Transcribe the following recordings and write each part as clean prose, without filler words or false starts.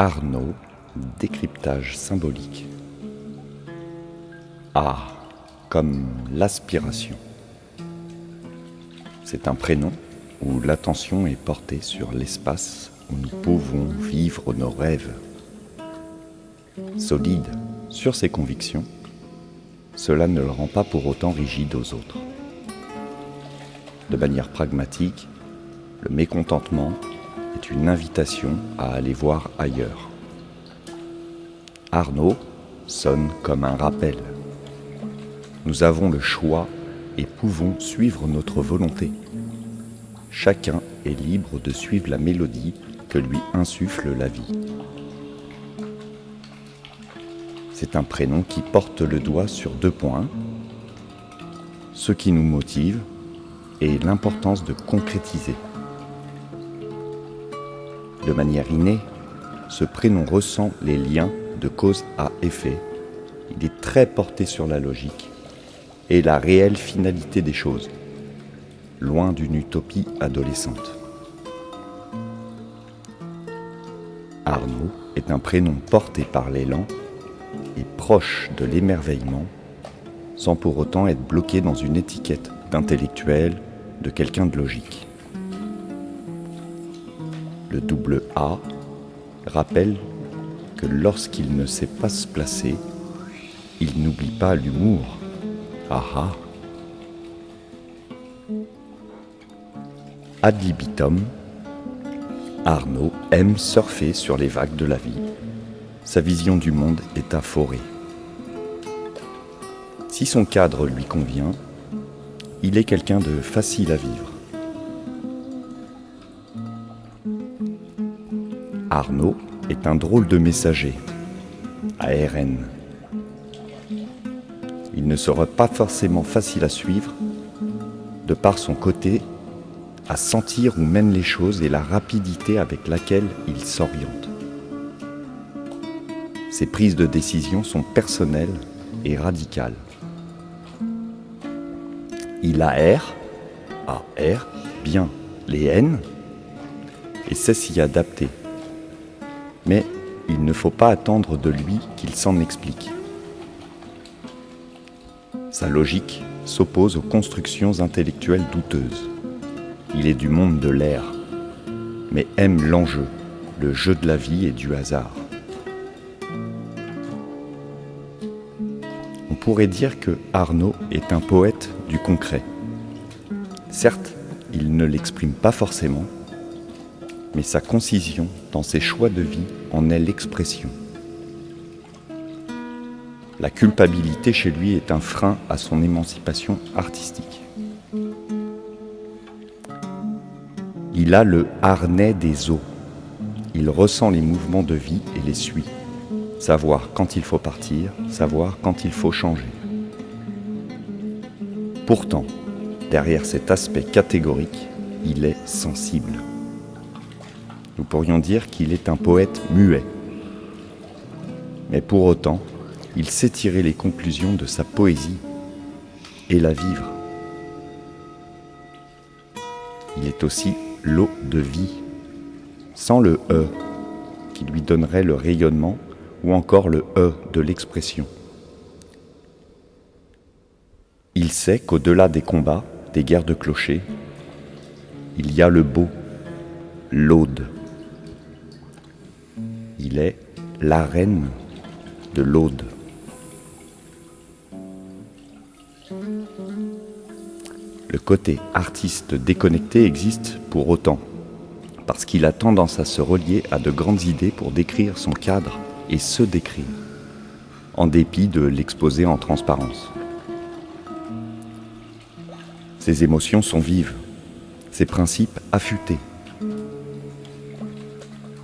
Arnaud, décryptage symbolique. A comme l'aspiration. C'est un prénom où l'attention est portée sur l'espace où nous pouvons vivre nos rêves. Solide sur ses convictions, cela ne le rend pas pour autant rigide aux autres. De manière pragmatique, le mécontentement est une invitation à aller voir ailleurs. Arnaud sonne comme un rappel. Nous avons le choix et pouvons suivre notre volonté. Chacun est libre de suivre la mélodie que lui insuffle la vie. C'est un prénom qui porte le doigt sur 2 points, ce qui nous motive et l'importance de concrétiser. De manière innée, ce prénom ressent les liens de cause à effet. Il est très porté sur la logique et la réelle finalité des choses, loin d'une utopie adolescente. Arnaud est un prénom porté par l'élan et proche de l'émerveillement, sans pour autant être bloqué dans une étiquette d'intellectuel, de quelqu'un de logique. Le double A rappelle que lorsqu'il ne sait pas se placer, il n'oublie pas l'humour. Ah ah. Ad libitum, Arnaud aime surfer sur les vagues de la vie. Sa vision du monde est aphorée. Si son cadre lui convient, il est quelqu'un de facile à vivre. Arnaud est un drôle de messager, ARN. Il ne sera pas forcément facile à suivre, de par son côté à sentir où mènent les choses et la rapidité avec laquelle il s'oriente. Ses prises de décision sont personnelles et radicales. Il AR bien les N, et sait s'y adapter. Mais il ne faut pas attendre de lui qu'il s'en explique. Sa logique s'oppose aux constructions intellectuelles douteuses. Il est du monde de l'air, mais aime l'enjeu, le jeu de la vie et du hasard. On pourrait dire que Arnaud est un poète du concret. Certes, il ne l'exprime pas forcément, mais sa concision dans ses choix de vie en est l'expression. La culpabilité chez lui est un frein à son émancipation artistique. Il a le harnais des eaux. Il ressent les mouvements de vie et les suit. Savoir quand il faut partir, savoir quand il faut changer. Pourtant, derrière cet aspect catégorique, il est sensible. Nous pourrions dire qu'il est un poète muet. Mais pour autant, il sait tirer les conclusions de sa poésie et la vivre. Il est aussi l'eau de vie, sans le E, qui lui donnerait le rayonnement, ou encore le E de l'expression. Il sait qu'au-delà des combats, des guerres de clochers, il y a le beau, l'Aude. Il est la reine de l'Aude. Le côté artiste déconnecté existe pour autant, parce qu'il a tendance à se relier à de grandes idées pour décrire son cadre et se décrire, en dépit de l'exposer en transparence. Ses émotions sont vives, ses principes affûtés.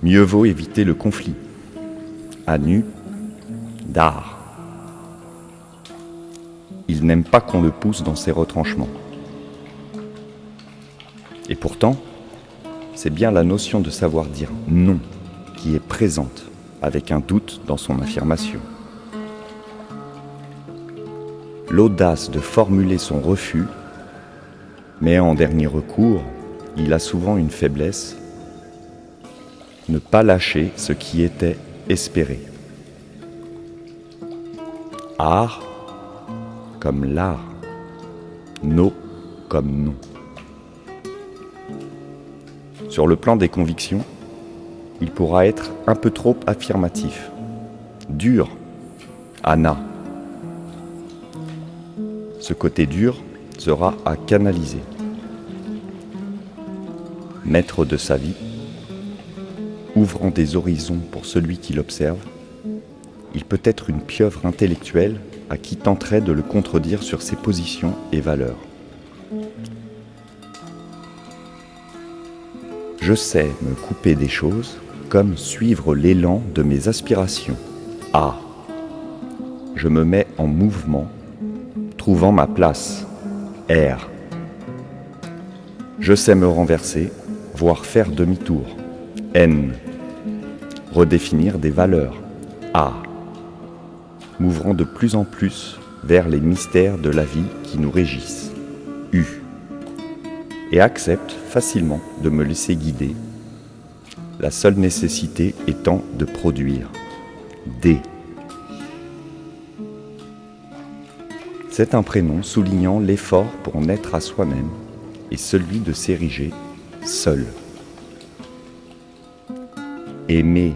Mieux vaut éviter le conflit, à nu d'art. Il n'aime pas qu'on le pousse dans ses retranchements. Et pourtant, c'est bien la notion de savoir dire non qui est présente, avec un doute dans son affirmation. L'audace de formuler son refus, mais en dernier recours, il a souvent une faiblesse ne pas lâcher ce qui était espéré. Art comme l'art, no comme non. Sur le plan des convictions, il pourra être un peu trop affirmatif, dur, Anna. Ce côté dur sera à canaliser. Maître de sa vie, ouvrant des horizons pour celui qui l'observe, il peut être une pieuvre intellectuelle à qui tenterait de le contredire sur ses positions et valeurs. Je sais me couper des choses comme suivre l'élan de mes aspirations. Ah, je me mets en mouvement, trouvant ma place. R. Je sais me renverser, voire faire demi-tour. N. Redéfinir des valeurs. A. M'ouvrant de plus en plus vers les mystères de la vie qui nous régissent. U. Et accepte facilement de me laisser guider, la seule nécessité étant de produire. D. C'est un prénom soulignant l'effort pour naître à soi-même et celui de s'ériger seul. Aimer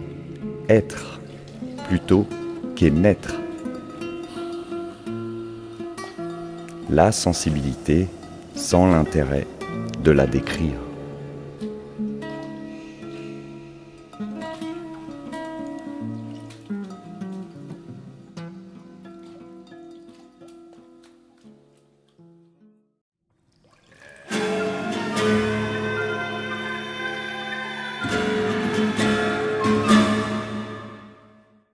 être plutôt qu'émettre. La sensibilité sans l'intérêt de la décrire.